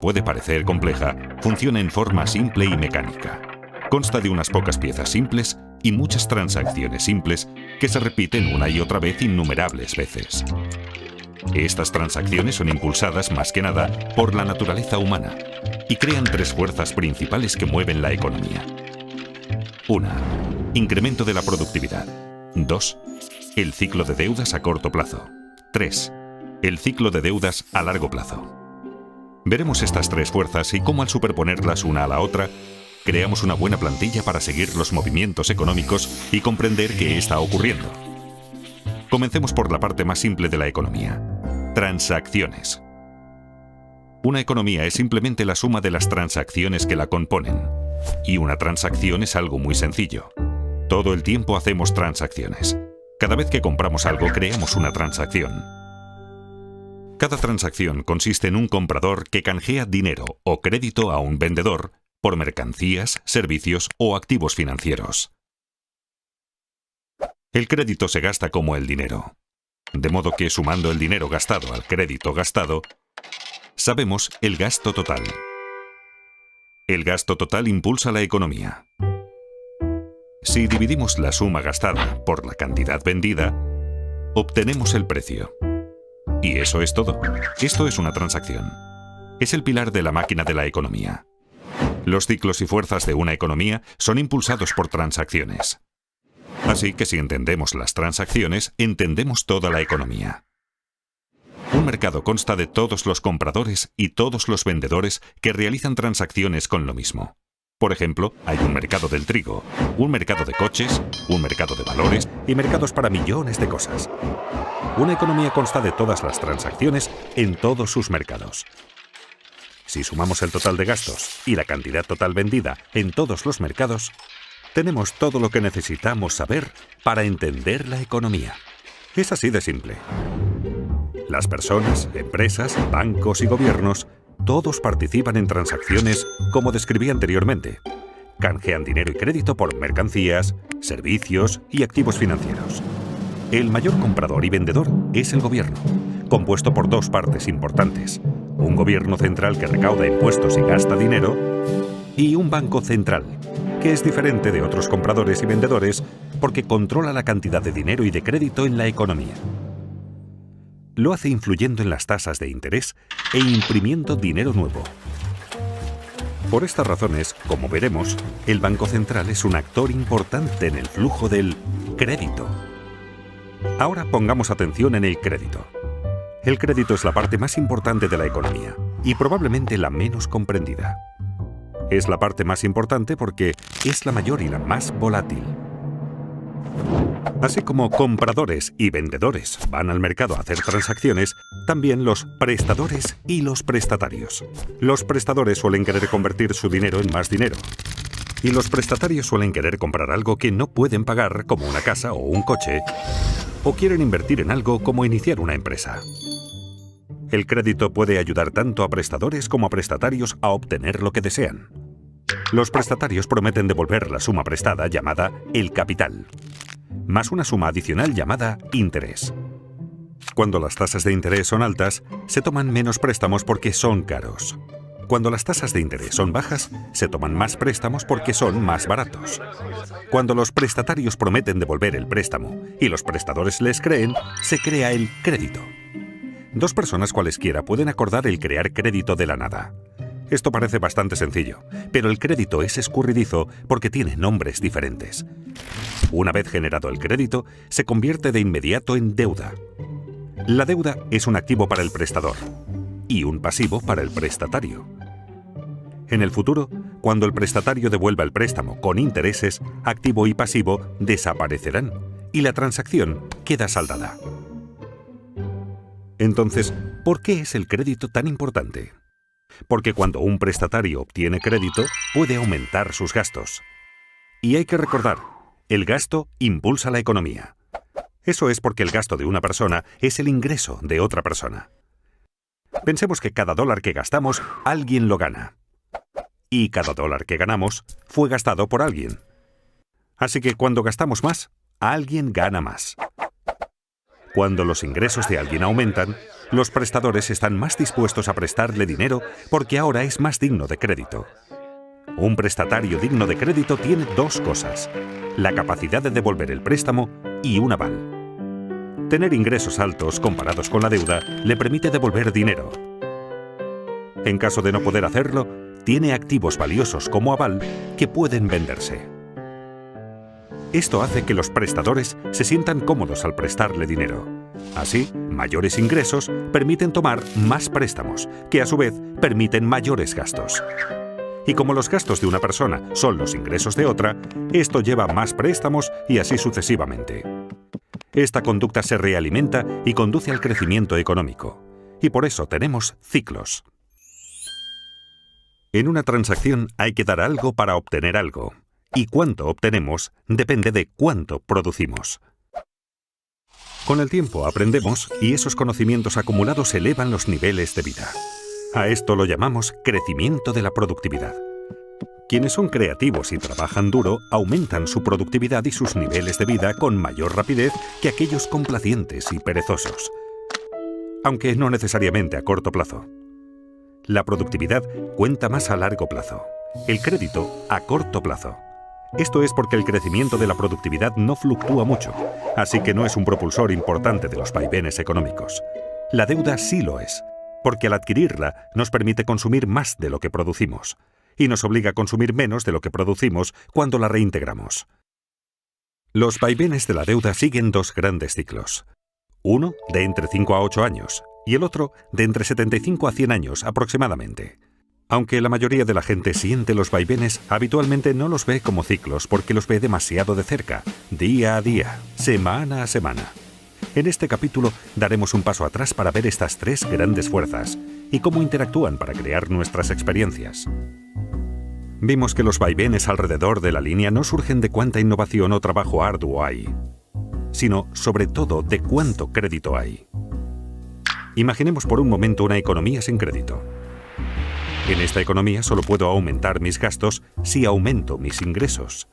puede parecer compleja, funciona en forma simple y mecánica. Consta de unas pocas piezas simples y muchas transacciones simples que se repiten una y otra vez innumerables veces. Estas transacciones son impulsadas más que nada por la naturaleza humana y crean tres fuerzas principales que mueven la economía. 1. Incremento de la productividad. 2. El ciclo de deudas a corto plazo. 3. El ciclo de deudas a largo plazo. Veremos estas tres fuerzas y cómo al superponerlas una a la otra, creamos una buena plantilla para seguir los movimientos económicos y comprender qué está ocurriendo. Comencemos por la parte más simple de la economía. Transacciones. Una economía es simplemente la suma de las transacciones que la componen. Y una transacción es algo muy sencillo. Todo el tiempo hacemos transacciones. Cada vez que compramos algo, creamos una transacción. Cada transacción consiste en un comprador que canjea dinero o crédito a un vendedor por mercancías, servicios o activos financieros. El crédito se gasta como el dinero. De modo que sumando el dinero gastado al crédito gastado, sabemos el gasto total. El gasto total impulsa la economía. Si dividimos la suma gastada por la cantidad vendida, obtenemos el precio. Y eso es todo. Esto es una transacción. Es el pilar de la máquina de la economía. Los ciclos y fuerzas de una economía son impulsados por transacciones. Así que si entendemos las transacciones, entendemos toda la economía. Un mercado consta de todos los compradores y todos los vendedores que realizan transacciones con lo mismo. Por ejemplo, hay un mercado del trigo, un mercado de coches, un mercado de valores y mercados para millones de cosas. Una economía consta de todas las transacciones en todos sus mercados. Si sumamos el total de gastos y la cantidad total vendida en todos los mercados, tenemos todo lo que necesitamos saber para entender la economía. Es así de simple. Las personas, empresas, bancos y gobiernos, todos participan en transacciones como describí anteriormente. Canjean dinero y crédito por mercancías, servicios y activos financieros. El mayor comprador y vendedor es el gobierno, compuesto por dos partes importantes. Un gobierno central que recauda impuestos y gasta dinero, y un banco central, que es diferente de otros compradores y vendedores porque controla la cantidad de dinero y de crédito en la economía. Lo hace influyendo en las tasas de interés e imprimiendo dinero nuevo. Por estas razones, como veremos, el Banco Central es un actor importante en el flujo del crédito. Ahora pongamos atención en el crédito. El crédito es la parte más importante de la economía y probablemente la menos comprendida. Es la parte más importante porque es la mayor y la más volátil. Así como compradores y vendedores van al mercado a hacer transacciones, también los prestadores y los prestatarios. Los prestadores suelen querer convertir su dinero en más dinero. Y los prestatarios suelen querer comprar algo que no pueden pagar, como una casa o un coche, o quieren invertir en algo como iniciar una empresa. El crédito puede ayudar tanto a prestadores como a prestatarios a obtener lo que desean. Los prestatarios prometen devolver la suma prestada llamada el capital, más una suma adicional llamada interés. Cuando las tasas de interés son altas, se toman menos préstamos porque son caros. Cuando las tasas de interés son bajas, se toman más préstamos porque son más baratos. Cuando los prestatarios prometen devolver el préstamo y los prestadores les creen, se crea el crédito. Dos personas cualesquiera pueden acordar el crear crédito de la nada. Esto parece bastante sencillo, pero el crédito es escurridizo porque tiene nombres diferentes. Una vez generado el crédito, se convierte de inmediato en deuda. La deuda es un activo para el prestador y un pasivo para el prestatario. En el futuro, cuando el prestatario devuelva el préstamo con intereses, activo y pasivo desaparecerán y la transacción queda saldada. Entonces, ¿por qué es el crédito tan importante? Porque cuando un prestatario obtiene crédito, puede aumentar sus gastos. Y hay que recordar, el gasto impulsa la economía. Eso es porque el gasto de una persona es el ingreso de otra persona. Pensemos que cada dólar que gastamos, alguien lo gana. Y cada dólar que ganamos fue gastado por alguien. Así que cuando gastamos más, alguien gana más. Cuando los ingresos de alguien aumentan, Los prestadores están más dispuestos a prestarle dinero porque ahora es más digno de crédito. Un prestatario digno de crédito tiene dos cosas: la capacidad de devolver el préstamo y un aval. Tener ingresos altos comparados con la deuda le permite devolver dinero. En caso de no poder hacerlo, tiene activos valiosos como aval que pueden venderse. Esto hace que los prestadores se sientan cómodos al prestarle dinero. Así, mayores ingresos permiten tomar más préstamos, que a su vez permiten mayores gastos. Y como los gastos de una persona son los ingresos de otra, esto lleva a más préstamos y así sucesivamente. Esta conducta se realimenta y conduce al crecimiento económico. Y por eso tenemos ciclos. En una transacción hay que dar algo para obtener algo. Y cuánto obtenemos depende de cuánto producimos. Con el tiempo aprendemos y esos conocimientos acumulados elevan los niveles de vida. A esto lo llamamos crecimiento de la productividad. Quienes son creativos y trabajan duro aumentan su productividad y sus niveles de vida con mayor rapidez que aquellos complacientes y perezosos. Aunque no necesariamente a corto plazo. La productividad cuenta más a largo plazo. El crédito a corto plazo. Esto es porque el crecimiento de la productividad no fluctúa mucho, así que no es un propulsor importante de los vaivenes económicos. La deuda sí lo es, porque al adquirirla nos permite consumir más de lo que producimos, y nos obliga a consumir menos de lo que producimos cuando la reintegramos. Los vaivenes de la deuda siguen dos grandes ciclos. Uno de entre 5 a 8 años, y el otro de entre 75 a 100 años aproximadamente. Aunque la mayoría de la gente siente los vaivenes, habitualmente no los ve como ciclos porque los ve demasiado de cerca, día a día, semana a semana. En este capítulo daremos un paso atrás para ver estas tres grandes fuerzas y cómo interactúan para crear nuestras experiencias. Vimos que los vaivenes alrededor de la línea no surgen de cuánta innovación o trabajo arduo hay, sino sobre todo de cuánto crédito hay. Imaginemos por un momento una economía sin crédito. En esta economía solo puedo aumentar mis gastos si aumento mis ingresos,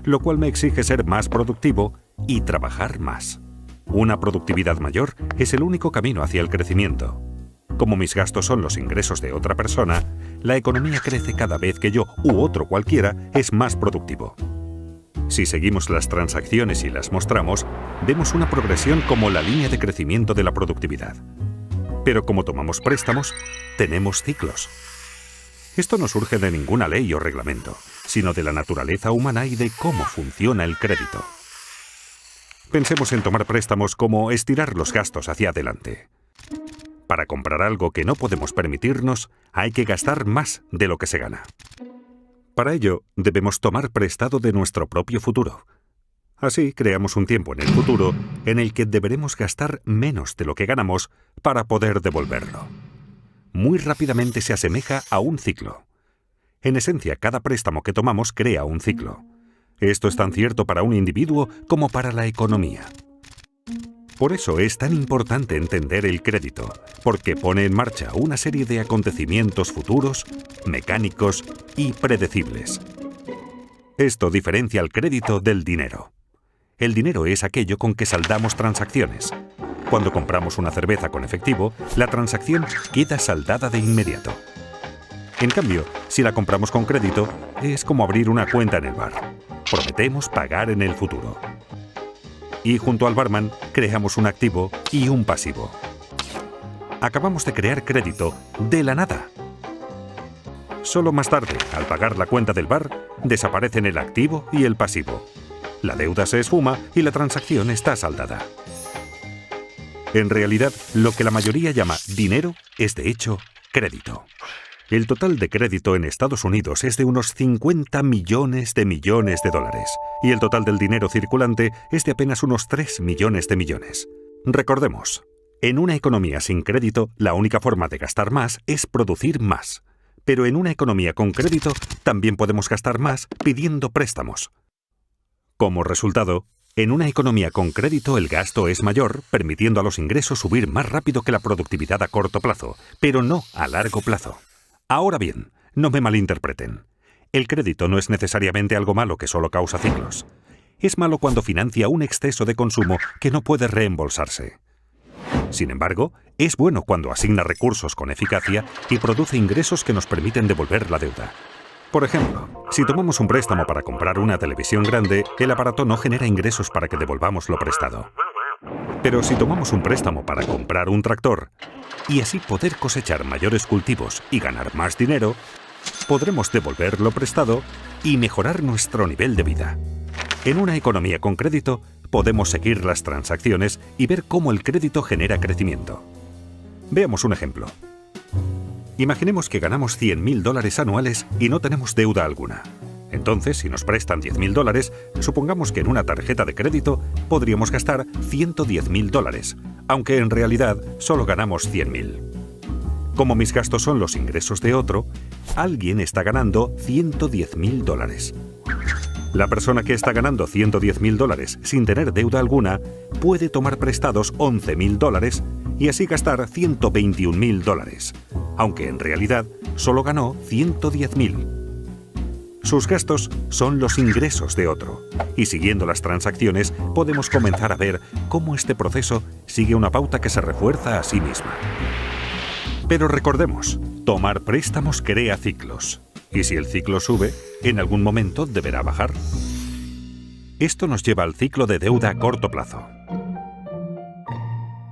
lo cual me exige ser más productivo y trabajar más. Una productividad mayor es el único camino hacia el crecimiento. Como mis gastos son los ingresos de otra persona, la economía crece cada vez que yo u otro cualquiera es más productivo. Si seguimos las transacciones y las mostramos, vemos una progresión como la línea de crecimiento de la productividad. Pero como tomamos préstamos, tenemos ciclos. Esto no surge de ninguna ley o reglamento, sino de la naturaleza humana y de cómo funciona el crédito. Pensemos en tomar préstamos como estirar los gastos hacia adelante. Para comprar algo que no podemos permitirnos, hay que gastar más de lo que se gana. Para ello, debemos tomar prestado de nuestro propio futuro. Así creamos un tiempo en el futuro en el que deberemos gastar menos de lo que ganamos para poder devolverlo. Muy rápidamente se asemeja a un ciclo. En esencia, cada préstamo que tomamos crea un ciclo. Esto es tan cierto para un individuo como para la economía. Por eso es tan importante entender el crédito, porque pone en marcha una serie de acontecimientos futuros, mecánicos y predecibles. Esto diferencia al crédito del dinero. El dinero es aquello con que saldamos transacciones. Cuando compramos una cerveza con efectivo, la transacción queda saldada de inmediato. En cambio, si la compramos con crédito, es como abrir una cuenta en el bar. Prometemos pagar en el futuro. Y junto al barman, creamos un activo y un pasivo. Acabamos de crear crédito de la nada. Solo más tarde, al pagar la cuenta del bar, desaparecen el activo y el pasivo. La deuda se esfuma y la transacción está saldada. En realidad, lo que la mayoría llama dinero es de hecho crédito. El total de crédito en Estados Unidos es de unos 50 millones de dólares y el total del dinero circulante es de apenas unos 3 millones de millones. Recordemos, en una economía sin crédito, la única forma de gastar más es producir más. Pero en una economía con crédito, también podemos gastar más pidiendo préstamos. Como resultado, en una economía con crédito el gasto es mayor, permitiendo a los ingresos subir más rápido que la productividad a corto plazo, pero no a largo plazo. Ahora bien, no me malinterpreten. El crédito no es necesariamente algo malo que solo causa ciclos. Es malo cuando financia un exceso de consumo que no puede reembolsarse. Sin embargo, es bueno cuando asigna recursos con eficacia y produce ingresos que nos permiten devolver la deuda. Por ejemplo, si tomamos un préstamo para comprar una televisión grande, el aparato no genera ingresos para que devolvamos lo prestado. Pero si tomamos un préstamo para comprar un tractor y así poder cosechar mayores cultivos y ganar más dinero, podremos devolver lo prestado y mejorar nuestro nivel de vida. En una economía con crédito, podemos seguir las transacciones y ver cómo el crédito genera crecimiento. Veamos un ejemplo. Imaginemos que ganamos $100.000 anuales y no tenemos deuda alguna. Entonces, si nos prestan $10.000, supongamos que en una tarjeta de crédito podríamos gastar $110.000, aunque en realidad solo ganamos $100.000. Como mis gastos son los ingresos de otro, alguien está ganando $110.000. La persona que está ganando $110.000 sin tener deuda alguna puede tomar prestados $11.000 y así gastar $121.000, aunque en realidad solo ganó $110.000. Sus gastos son los ingresos de otro, y siguiendo las transacciones podemos comenzar a ver cómo este proceso sigue una pauta que se refuerza a sí misma. Pero recordemos, tomar préstamos crea ciclos, y si el ciclo sube, en algún momento deberá bajar. Esto nos lleva al ciclo de deuda a corto plazo.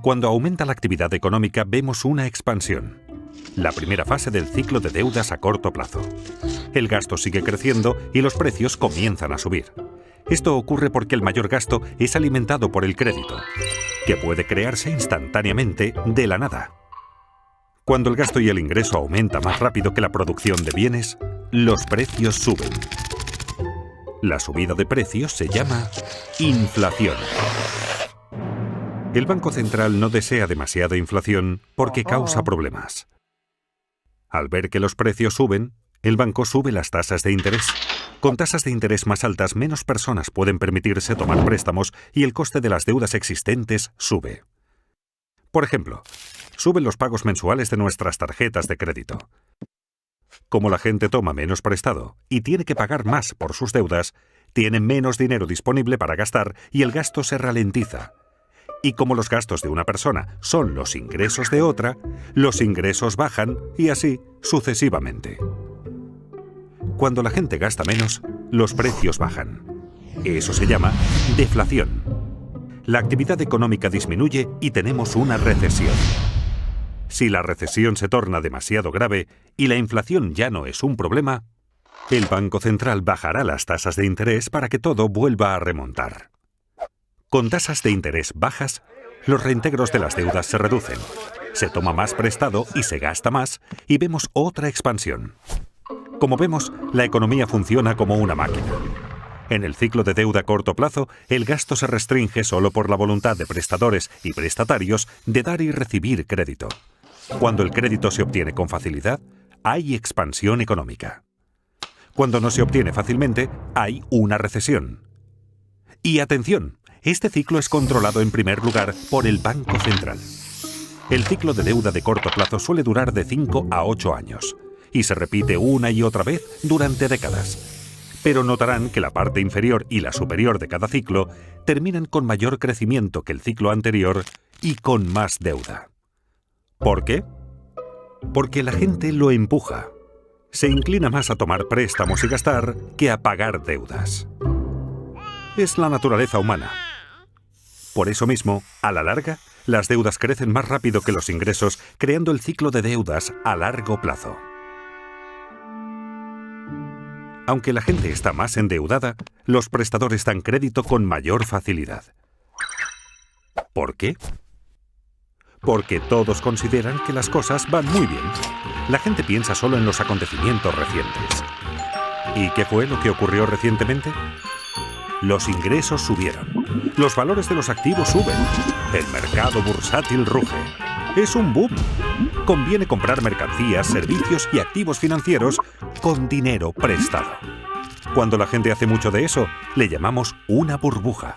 Cuando aumenta la actividad económica vemos una expansión, la primera fase del ciclo de deudas a corto plazo. El gasto sigue creciendo y los precios comienzan a subir. Esto ocurre porque el mayor gasto es alimentado por el crédito, que puede crearse instantáneamente de la nada. Cuando el gasto y el ingreso aumenta más rápido que la producción de bienes, los precios suben. La subida de precios se llama inflación. El Banco Central no desea demasiada inflación porque causa problemas. Al ver que los precios suben, el banco sube las tasas de interés. Con tasas de interés más altas, menos personas pueden permitirse tomar préstamos y el coste de las deudas existentes sube. Por ejemplo, suben los pagos mensuales de nuestras tarjetas de crédito. Como la gente toma menos prestado y tiene que pagar más por sus deudas, tienen menos dinero disponible para gastar y el gasto se ralentiza. Y como los gastos de una persona son los ingresos de otra, los ingresos bajan y así sucesivamente. Cuando la gente gasta menos, los precios bajan. Eso se llama deflación. La actividad económica disminuye y tenemos una recesión. Si la recesión se torna demasiado grave y la inflación ya no es un problema, el Banco Central bajará las tasas de interés para que todo vuelva a remontar. Con tasas de interés bajas, los reintegros de las deudas se reducen, se toma más prestado y se gasta más, y vemos otra expansión. Como vemos, la economía funciona como una máquina. En el ciclo de deuda a corto plazo, el gasto se restringe solo por la voluntad de prestadores y prestatarios de dar y recibir crédito. Cuando el crédito se obtiene con facilidad, hay expansión económica. Cuando no se obtiene fácilmente, hay una recesión. Y atención, este ciclo es controlado en primer lugar por el Banco Central. El ciclo de deuda de corto plazo suele durar de 5 a 8 años y se repite una y otra vez durante décadas. Pero notarán que la parte inferior y la superior de cada ciclo terminan con mayor crecimiento que el ciclo anterior y con más deuda. ¿Por qué? Porque la gente lo empuja. Se inclina más a tomar préstamos y gastar que a pagar deudas. Es la naturaleza humana. Por eso mismo, a la larga, las deudas crecen más rápido que los ingresos, creando el ciclo de deudas a largo plazo. Aunque la gente está más endeudada, los prestadores dan crédito con mayor facilidad. ¿Por qué? Porque todos consideran que las cosas van muy bien. La gente piensa solo en los acontecimientos recientes. ¿Y qué fue lo que ocurrió recientemente? Los ingresos subieron. Los valores de los activos suben. El mercado bursátil ruge. Es un boom. Conviene comprar mercancías, servicios y activos financieros con dinero prestado. Cuando la gente hace mucho de eso, le llamamos una burbuja.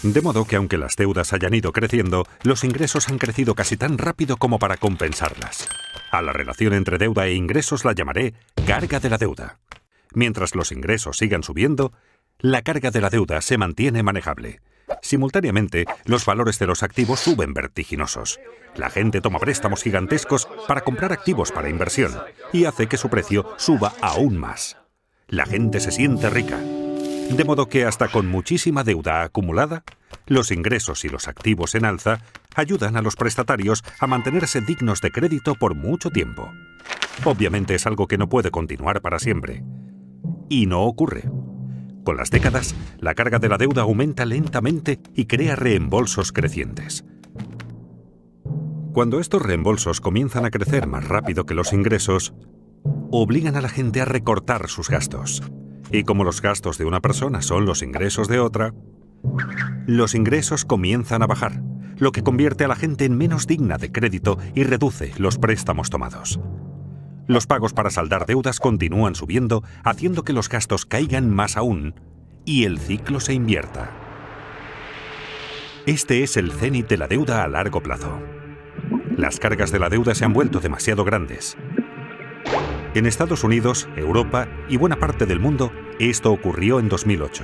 De modo que aunque las deudas hayan ido creciendo, los ingresos han crecido casi tan rápido como para compensarlas. A la relación entre deuda e ingresos la llamaré carga de la deuda. Mientras los ingresos sigan subiendo, la carga de la deuda se mantiene manejable. Simultáneamente, los valores de los activos suben vertiginosos. La gente toma préstamos gigantescos para comprar activos para inversión y hace que su precio suba aún más. La gente se siente rica. De modo que hasta con muchísima deuda acumulada, los ingresos y los activos en alza ayudan a los prestatarios a mantenerse dignos de crédito por mucho tiempo. Obviamente es algo que no puede continuar para siempre. Y no ocurre. Con las décadas, la carga de la deuda aumenta lentamente y crea reembolsos crecientes. Cuando estos reembolsos comienzan a crecer más rápido que los ingresos, obligan a la gente a recortar sus gastos. Y como los gastos de una persona son los ingresos de otra, los ingresos comienzan a bajar, lo que convierte a la gente en menos digna de crédito y reduce los préstamos tomados. Los pagos para saldar deudas continúan subiendo, haciendo que los gastos caigan más aún y el ciclo se invierta. Este es el cénit de la deuda a largo plazo. Las cargas de la deuda se han vuelto demasiado grandes. En Estados Unidos, Europa y buena parte del mundo, esto ocurrió en 2008.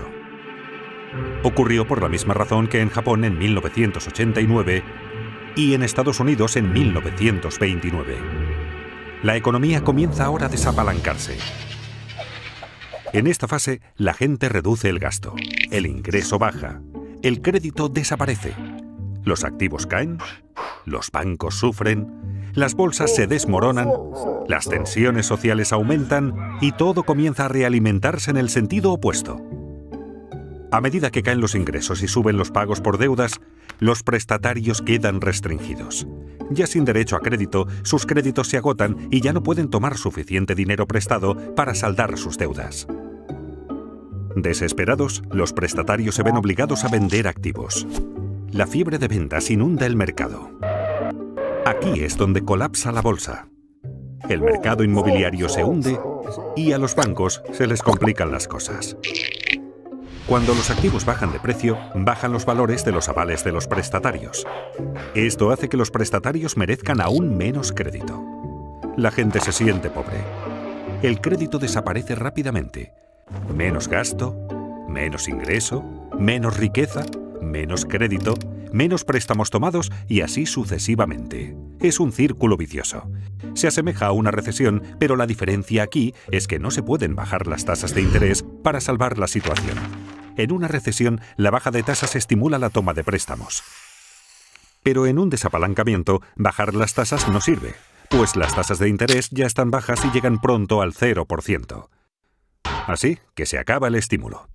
Ocurrió por la misma razón que en Japón en 1989 y en Estados Unidos en 1929. La economía comienza ahora a desapalancarse. En esta fase, la gente reduce el gasto, el ingreso baja, el crédito desaparece, los activos caen, los bancos sufren, las bolsas se desmoronan, las tensiones sociales aumentan y todo comienza a realimentarse en el sentido opuesto. A medida que caen los ingresos y suben los pagos por deudas, los prestatarios quedan restringidos. Ya sin derecho a crédito, sus créditos se agotan y ya no pueden tomar suficiente dinero prestado para saldar sus deudas. Desesperados, los prestatarios se ven obligados a vender activos. La fiebre de ventas inunda el mercado. Aquí es donde colapsa la bolsa. El mercado inmobiliario se hunde y a los bancos se les complican las cosas. Cuando los activos bajan de precio, bajan los valores de los avales de los prestatarios. Esto hace que los prestatarios merezcan aún menos crédito. La gente se siente pobre. El crédito desaparece rápidamente. Menos gasto, menos ingreso, menos riqueza, menos crédito, menos préstamos tomados y así sucesivamente. Es un círculo vicioso. Se asemeja a una recesión, pero la diferencia aquí es que no se pueden bajar las tasas de interés para salvar la situación. En una recesión, la baja de tasas estimula la toma de préstamos. Pero en un desapalancamiento, bajar las tasas no sirve, pues las tasas de interés ya están bajas y llegan pronto al 0%. Así que se acaba el estímulo.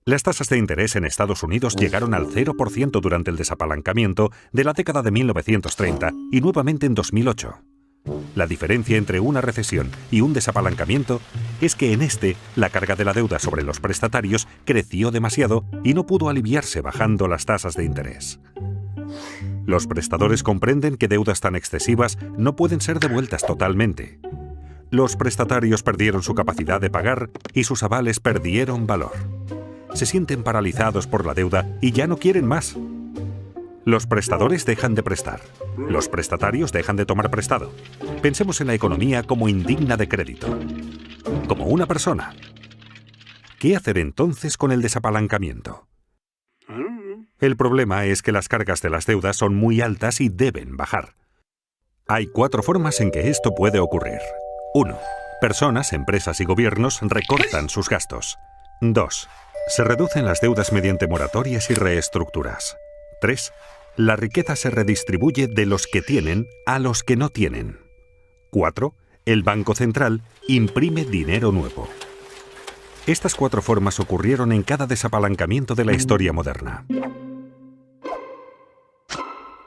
Las tasas de interés en Estados Unidos llegaron al 0% durante el desapalancamiento de la década de 1930 y nuevamente en 2008. La diferencia entre una recesión y un desapalancamiento es que en este, la carga de la deuda sobre los prestatarios creció demasiado y no pudo aliviarse bajando las tasas de interés. Los prestadores comprenden que deudas tan excesivas no pueden ser devueltas totalmente. Los prestatarios perdieron su capacidad de pagar y sus avales perdieron valor. Se sienten paralizados por la deuda y ya no quieren más. Los prestadores dejan de prestar. Los prestatarios dejan de tomar prestado. Pensemos en la economía como indigna de crédito. Como una persona. ¿Qué hacer entonces con el desapalancamiento? El problema es que las cargas de las deudas son muy altas y deben bajar. Hay 4 formas en que esto puede ocurrir. 1. Personas, empresas y gobiernos recortan sus gastos. 2. Se reducen las deudas mediante moratorias y reestructuras. 3. La riqueza se redistribuye de los que tienen a los que no tienen. 4. El Banco Central imprime dinero nuevo. Estas 4 formas ocurrieron en cada desapalancamiento de la historia moderna.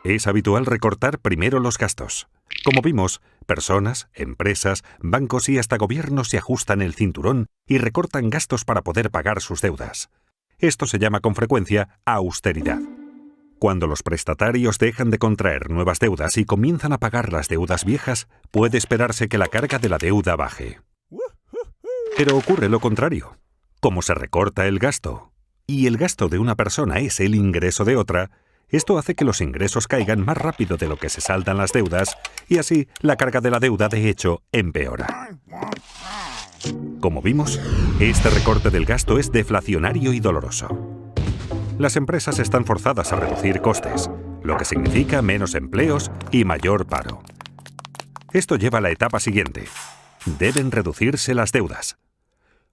Es habitual recortar primero los gastos. Como vimos, personas, empresas, bancos y hasta gobiernos se ajustan el cinturón y recortan gastos para poder pagar sus deudas. Esto se llama con frecuencia austeridad. Cuando los prestatarios dejan de contraer nuevas deudas y comienzan a pagar las deudas viejas, puede esperarse que la carga de la deuda baje. Pero ocurre lo contrario. Como se recorta el gasto, y el gasto de una persona es el ingreso de otra, esto hace que los ingresos caigan más rápido de lo que se saldan las deudas, y así la carga de la deuda de hecho empeora. Como vimos, este recorte del gasto es deflacionario y doloroso. Las empresas están forzadas a reducir costes, lo que significa menos empleos y mayor paro. Esto lleva a la etapa siguiente. Deben reducirse las deudas.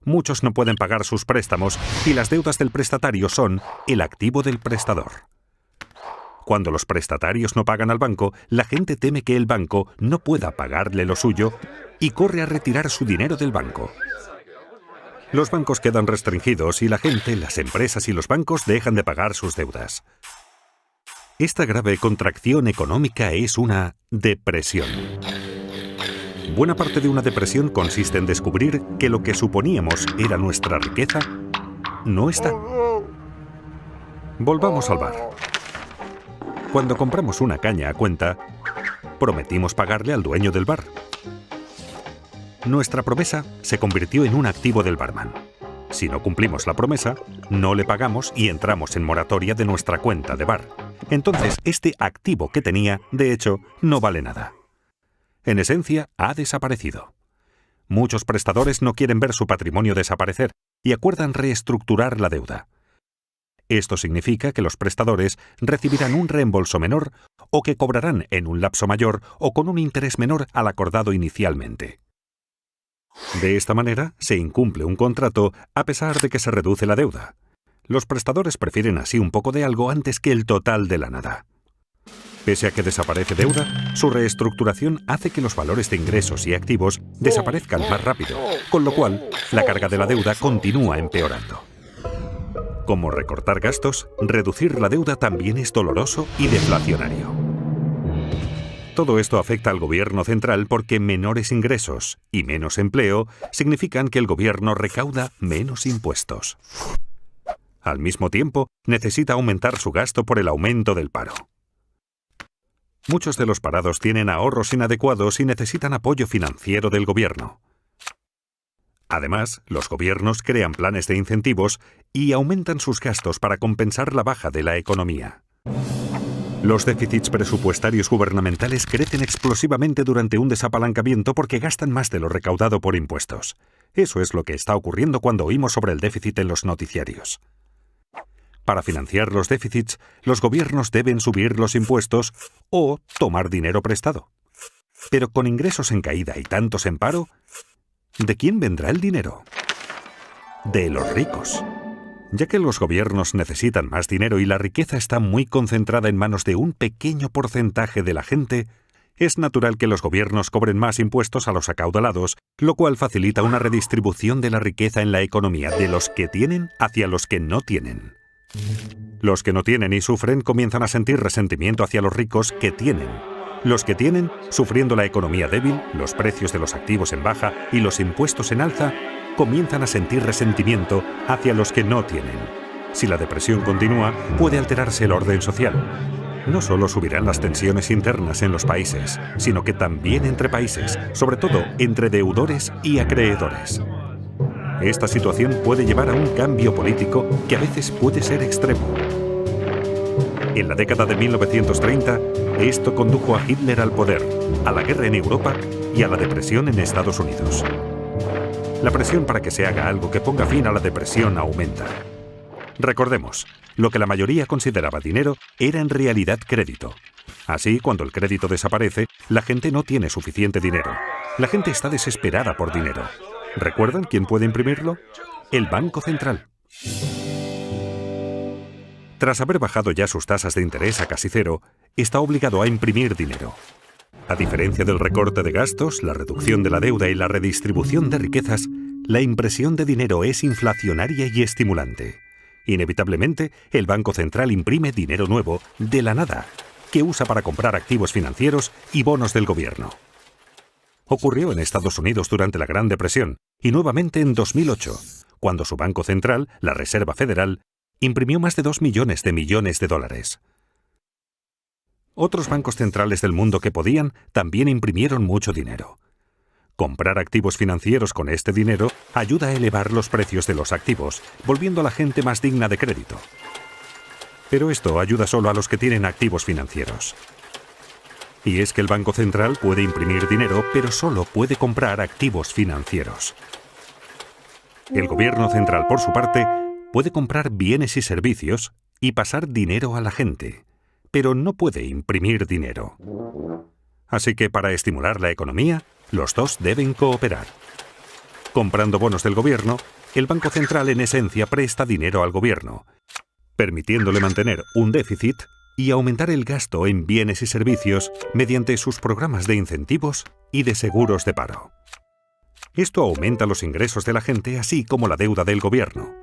Muchos no pueden pagar sus préstamos y las deudas del prestatario son el activo del prestador. Cuando los prestatarios no pagan al banco, la gente teme que el banco no pueda pagarle lo suyo y corre a retirar su dinero del banco. Los bancos quedan restringidos y la gente, las empresas y los bancos dejan de pagar sus deudas. Esta grave contracción económica es una depresión. Buena parte de una depresión consiste en descubrir que lo que suponíamos era nuestra riqueza no está. Volvamos al bar. Cuando compramos una caña a cuenta, prometimos pagarle al dueño del bar. Nuestra promesa se convirtió en un activo del barman. Si no cumplimos la promesa, no le pagamos y entramos en moratoria de nuestra cuenta de bar. Entonces, este activo que tenía, de hecho, no vale nada. En esencia, ha desaparecido. Muchos prestadores no quieren ver su patrimonio desaparecer y acuerdan reestructurar la deuda. Esto significa que los prestadores recibirán un reembolso menor o que cobrarán en un lapso mayor o con un interés menor al acordado inicialmente. De esta manera, se incumple un contrato a pesar de que se reduce la deuda. Los prestadores prefieren así un poco de algo antes que el total de la nada. Pese a que desaparece deuda, su reestructuración hace que los valores de ingresos y activos desaparezcan más rápido, con lo cual la carga de la deuda continúa empeorando. Como recortar gastos, reducir la deuda también es doloroso y deflacionario. Todo esto afecta al gobierno central porque menores ingresos y menos empleo significan que el gobierno recauda menos impuestos. Al mismo tiempo, necesita aumentar su gasto por el aumento del paro. Muchos de los parados tienen ahorros inadecuados y necesitan apoyo financiero del gobierno. Además, los gobiernos crean planes de incentivos y aumentan sus gastos para compensar la baja de la economía. Los déficits presupuestarios gubernamentales crecen explosivamente durante un desapalancamiento porque gastan más de lo recaudado por impuestos. Eso es lo que está ocurriendo cuando oímos sobre el déficit en los noticiarios. Para financiar los déficits, los gobiernos deben subir los impuestos o tomar dinero prestado. Pero con ingresos en caída y tantos en paro, ¿de quién vendrá el dinero? De los ricos. Ya que los gobiernos necesitan más dinero y la riqueza está muy concentrada en manos de un pequeño porcentaje de la gente, es natural que los gobiernos cobren más impuestos a los acaudalados, lo cual facilita una redistribución de la riqueza en la economía de los que tienen hacia los que no tienen. Los que no tienen y sufren comienzan a sentir resentimiento hacia los ricos que tienen. Los que tienen, sufriendo la economía débil, los precios de los activos en baja y los impuestos en alza, comienzan a sentir resentimiento hacia los que no tienen. Si la depresión continúa, puede alterarse el orden social. No solo subirán las tensiones internas en los países, sino que también entre países, sobre todo entre deudores y acreedores. Esta situación puede llevar a un cambio político que a veces puede ser extremo. En la década de 1930, esto condujo a Hitler al poder, a la guerra en Europa y a la depresión en Estados Unidos. La presión para que se haga algo que ponga fin a la depresión aumenta. Recordemos, lo que la mayoría consideraba dinero era en realidad crédito. Así, cuando el crédito desaparece, la gente no tiene suficiente dinero. La gente está desesperada por dinero. ¿Recuerdan quién puede imprimirlo? El Banco Central. Tras haber bajado ya sus tasas de interés a casi cero, está obligado a imprimir dinero. A diferencia del recorte de gastos, la reducción de la deuda y la redistribución de riquezas, la impresión de dinero es inflacionaria y estimulante. Inevitablemente, el Banco Central imprime dinero nuevo, de la nada, que usa para comprar activos financieros y bonos del gobierno. Ocurrió en Estados Unidos durante la Gran Depresión y nuevamente en 2008, cuando su Banco Central, la Reserva Federal, imprimió más de 2 millones de dólares. Otros bancos centrales del mundo que podían también imprimieron mucho dinero. Comprar activos financieros con este dinero ayuda a elevar los precios de los activos, volviendo a la gente más digna de crédito. Pero esto ayuda solo a los que tienen activos financieros. Y es que el Banco Central puede imprimir dinero, pero solo puede comprar activos financieros. El Gobierno Central, por su parte, puede comprar bienes y servicios y pasar dinero a la gente, pero no puede imprimir dinero. Así que para estimular la economía, los dos deben cooperar. Comprando bonos del gobierno, el Banco Central en esencia presta dinero al gobierno, permitiéndole mantener un déficit y aumentar el gasto en bienes y servicios mediante sus programas de incentivos y de seguros de paro. Esto aumenta los ingresos de la gente, así como la deuda del gobierno.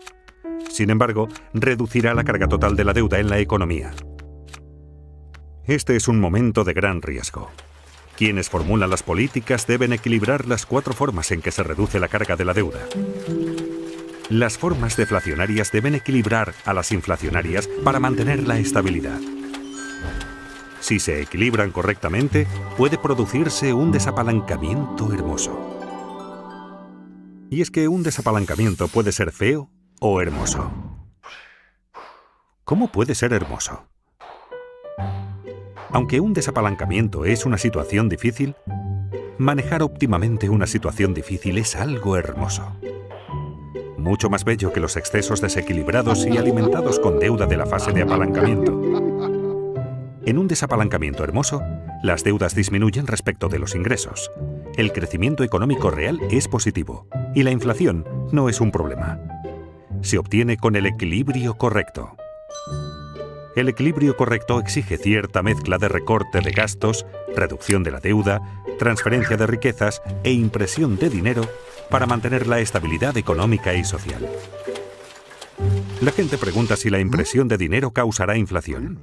Sin embargo, reducirá la carga total de la deuda en la economía. Este es un momento de gran riesgo. Quienes formulan las políticas deben equilibrar las 4 formas en que se reduce la carga de la deuda. Las formas deflacionarias deben equilibrar a las inflacionarias para mantener la estabilidad. Si se equilibran correctamente, puede producirse un desapalancamiento hermoso. Y es que un desapalancamiento puede ser feo o hermoso. ¿Cómo puede ser hermoso? Aunque un desapalancamiento es una situación difícil, manejar óptimamente una situación difícil es algo hermoso. Mucho más bello que los excesos desequilibrados y alimentados con deuda de la fase de apalancamiento. En un desapalancamiento hermoso, las deudas disminuyen respecto de los ingresos. El crecimiento económico real es positivo y la inflación no es un problema. Se obtiene con el equilibrio correcto. El equilibrio correcto exige cierta mezcla de recorte de gastos, reducción de la deuda, transferencia de riquezas e impresión de dinero para mantener la estabilidad económica y social. La gente pregunta si la impresión de dinero causará inflación.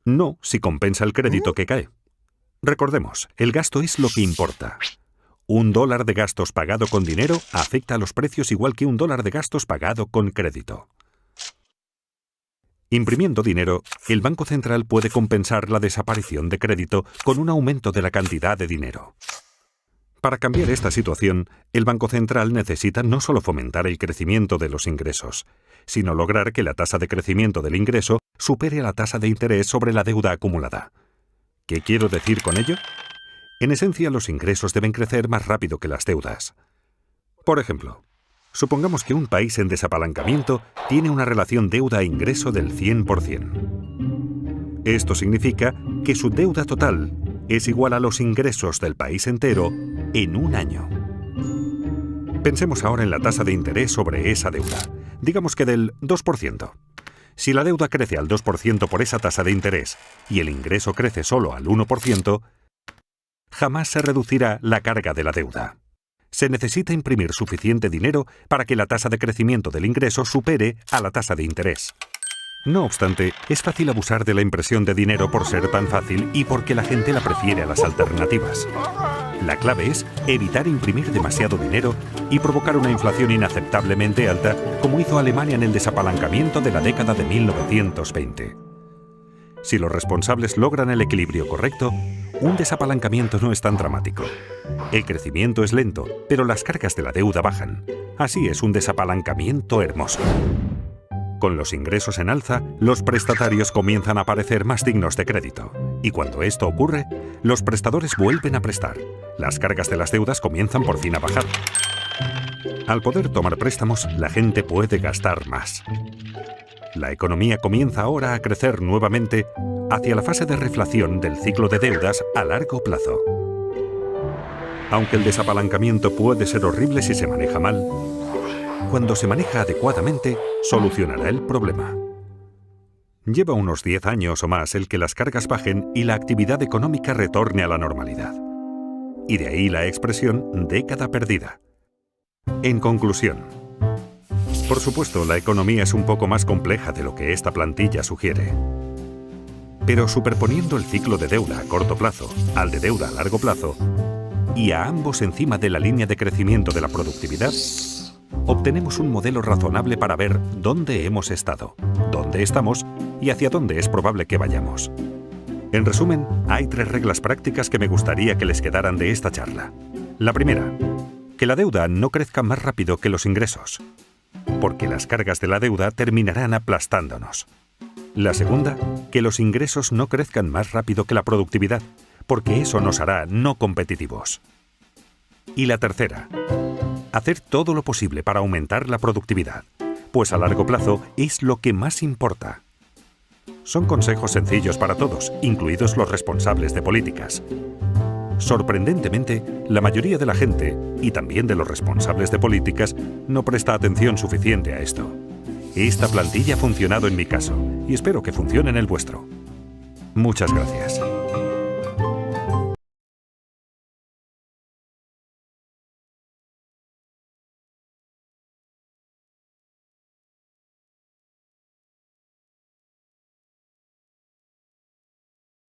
No, si compensa el crédito que cae. Recordemos, el gasto es lo que importa. $1 de gastos pagado con dinero afecta a los precios igual que $1 de gastos pagado con crédito. Imprimiendo dinero, el Banco Central puede compensar la desaparición de crédito con un aumento de la cantidad de dinero. Para cambiar esta situación, el Banco Central necesita no solo fomentar el crecimiento de los ingresos, sino lograr que la tasa de crecimiento del ingreso supere a la tasa de interés sobre la deuda acumulada. ¿Qué quiero decir con ello? En esencia, los ingresos deben crecer más rápido que las deudas. Por ejemplo, supongamos que un país en desapalancamiento tiene una relación deuda-ingreso del 100%. Esto significa que su deuda total es igual a los ingresos del país entero en un año. Pensemos ahora en la tasa de interés sobre esa deuda, digamos que del 2%. Si la deuda crece al 2% por esa tasa de interés y el ingreso crece solo al 1%, jamás se reducirá la carga de la deuda. Se necesita imprimir suficiente dinero para que la tasa de crecimiento del ingreso supere a la tasa de interés. No obstante, es fácil abusar de la impresión de dinero por ser tan fácil y porque la gente la prefiere a las alternativas. La clave es evitar imprimir demasiado dinero y provocar una inflación inaceptablemente alta, como hizo Alemania en el desapalancamiento de la década de 1920. Si los responsables logran el equilibrio correcto, un desapalancamiento no es tan dramático. El crecimiento es lento, pero las cargas de la deuda bajan. Así es un desapalancamiento hermoso. Con los ingresos en alza, los prestatarios comienzan a parecer más dignos de crédito. Y cuando esto ocurre, los prestadores vuelven a prestar. Las cargas de las deudas comienzan por fin a bajar. Al poder tomar préstamos, la gente puede gastar más. La economía comienza ahora a crecer nuevamente hacia la fase de reflación del ciclo de deudas a largo plazo. Aunque el desapalancamiento puede ser horrible si se maneja mal, cuando se maneja adecuadamente, solucionará el problema. Lleva unos 10 años o más el que las cargas bajen y la actividad económica retorne a la normalidad. Y de ahí la expresión década perdida. En conclusión, por supuesto, la economía es un poco más compleja de lo que esta plantilla sugiere. Pero superponiendo el ciclo de deuda a corto plazo al de deuda a largo plazo, y a ambos encima de la línea de crecimiento de la productividad, obtenemos un modelo razonable para ver dónde hemos estado, dónde estamos y hacia dónde es probable que vayamos. En resumen, hay 3 reglas prácticas que me gustaría que les quedaran de esta charla. La primera, que la deuda no crezca más rápido que los ingresos, porque las cargas de la deuda terminarán aplastándonos. La segunda, que los ingresos no crezcan más rápido que la productividad, porque eso nos hará no competitivos. Y la tercera, hacer todo lo posible para aumentar la productividad, pues a largo plazo es lo que más importa. Son consejos sencillos para todos, incluidos los responsables de políticas. Sorprendentemente, la mayoría de la gente, y también de los responsables de políticas, no presta atención suficiente a esto. Esta plantilla ha funcionado en mi caso, y espero que funcione en el vuestro. Muchas gracias.